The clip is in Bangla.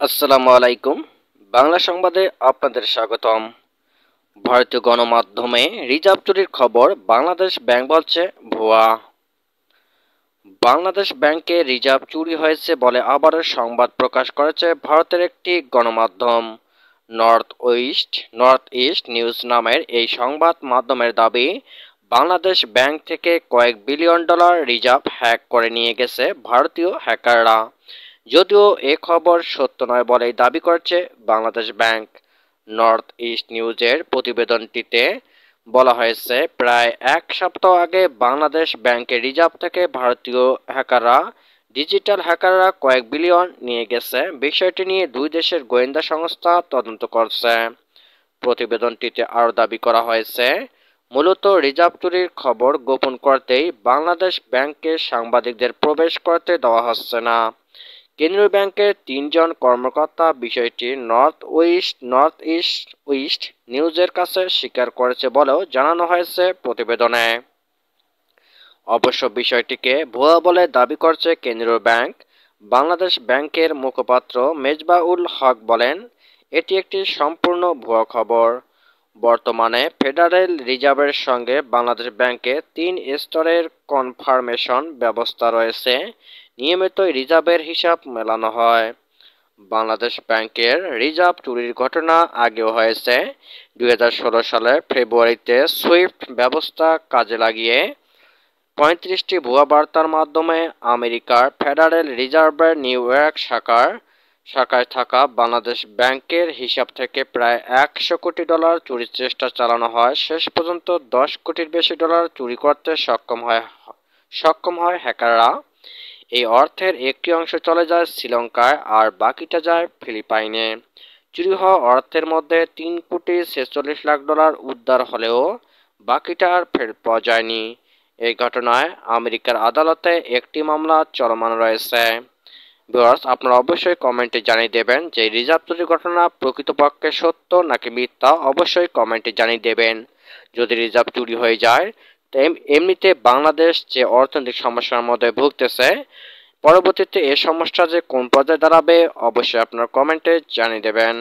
আসসালামু আলাইকুম। বাংলা সংবাদে আপনাদের স্বাগতম। ভারতীয় গণমাধ্যমে রিজার্ভ চুরির খবর, বাংলাদেশ ব্যাংক বলছে ভুয়া। বাংলাদেশ ব্যাংকে রিজার্ভ চুরি হয়েছে বলে আবারও সংবাদ প্রকাশ করেছে ভারতের একটি গণমাধ্যম। নর্থ ইস্ট নিউজ নামের এই সংবাদ মাধ্যমের দাবি, বাংলাদেশ ব্যাংক থেকে কয়েক বিলিয়ন ডলার রিজার্ভ হ্যাক করে নিয়ে গেছে ভারতীয় হ্যাকাররা। যদিও এ খবর সত্য নয় বলেই দাবি করছে বাংলাদেশ ব্যাংক। নর্থ ইস্ট নিউজের প্রতিবেদনটিতে বলা হয়েছে, প্রায় এক সপ্তাহ আগে বাংলাদেশ ব্যাংকের রিজার্ভ থেকে ভারতীয় ডিজিটাল হ্যাকাররা কয়েক বিলিয়ন নিয়ে গেছে। বিষয়টি নিয়ে দুই দেশের গোয়েন্দা সংস্থা তদন্ত করছে। প্রতিবেদনটিতে আরও দাবি করা হয়েছে, মূলত রিজার্ভ চুরির খবর গোপন করতেই বাংলাদেশ ব্যাংকে সাংবাদিকদের প্রবেশ করতে দেওয়া হচ্ছে না। কেন্দ্রীয় ব্যাংকের তিনজন কর্মকর্তা বিষয়টি নর্থ ইস্ট নিউজের কাছে স্বীকার করেছে বলেও জানানো হয়েছে প্রতিবেদনে। অবশ্য বিষয়টিকে ভুয়া বলে দাবি করছে কেন্দ্রীয় ব্যাংক। বাংলাদেশ ব্যাংকের মুখপাত্র মেজবাউল হক বলেন, এটি একটি সম্পূর্ণ ভুয়া খবর। বর্তমানে ফেডারেল রিজার্ভের সঙ্গে বাংলাদেশ ব্যাংকে ৩ স্তরের কনফার্মেশন ব্যবস্থা রয়েছে। নিয়মিতই রিজার্ভের হিসাব মেলানো হয়। বাংলাদেশ ব্যাংকের রিজার্ভ চুরির ঘটনা আগেও হয়েছে। ২০১৬ সালের ফেব্রুয়ারিতে সুইফট ব্যবস্থা কাজে লাগিয়ে ৩৫টি ভুয়া বার্তার মাধ্যমে আমেরিকার ফেডারেল রিজার্ভের নিউ ইয়র্ক শাখায় থাকা বাংলাদেশ ব্যাংকের হিসাব থেকে প্রায় ১০০ কোটি ডলার চুরির চেষ্টা চালানো হয়। শেষ পর্যন্ত ১০ কোটির বেশি ডলার চুরি করতে সক্ষম হয় হ্যাকাররা। এই অর্থের একটি অংশ চলে যায় শ্রীলঙ্কায় আর বাকিটা যায় ফিলিপাইনে। চুরি হওয়া অর্থের মধ্যে ৩ কোটি ৪৬ লাখ ডলার উদ্ধার হলেও বাকিটা আর ফেরত পাওয়া যায়নি। এই ঘটনায় আমেরিকার আদালতে একটি মামলা চলমান রয়েছে। ভিউয়ার্স, আপনারা অবশ্যই কমেন্টে জানিয়ে দেবেন যে রিজার্ভ চুরির ঘটনা প্রকৃতপক্ষে সত্য নাকি মিথ্যা। অবশ্যই কমেন্টে জানিয়ে দেবেন। যদি রিজার্ভ চুরি হয়ে যায়, এমনিতে বাংলাদেশ যে অর্থনৈতিক সমস্যার মধ্যে ভুগতেছে, পরবর্তীতে এ সমস্যা যে কোন পর্যায়ে দাঁড়াবে অবশ্যই আপনার কমেন্টে জানিয়ে দেবেন।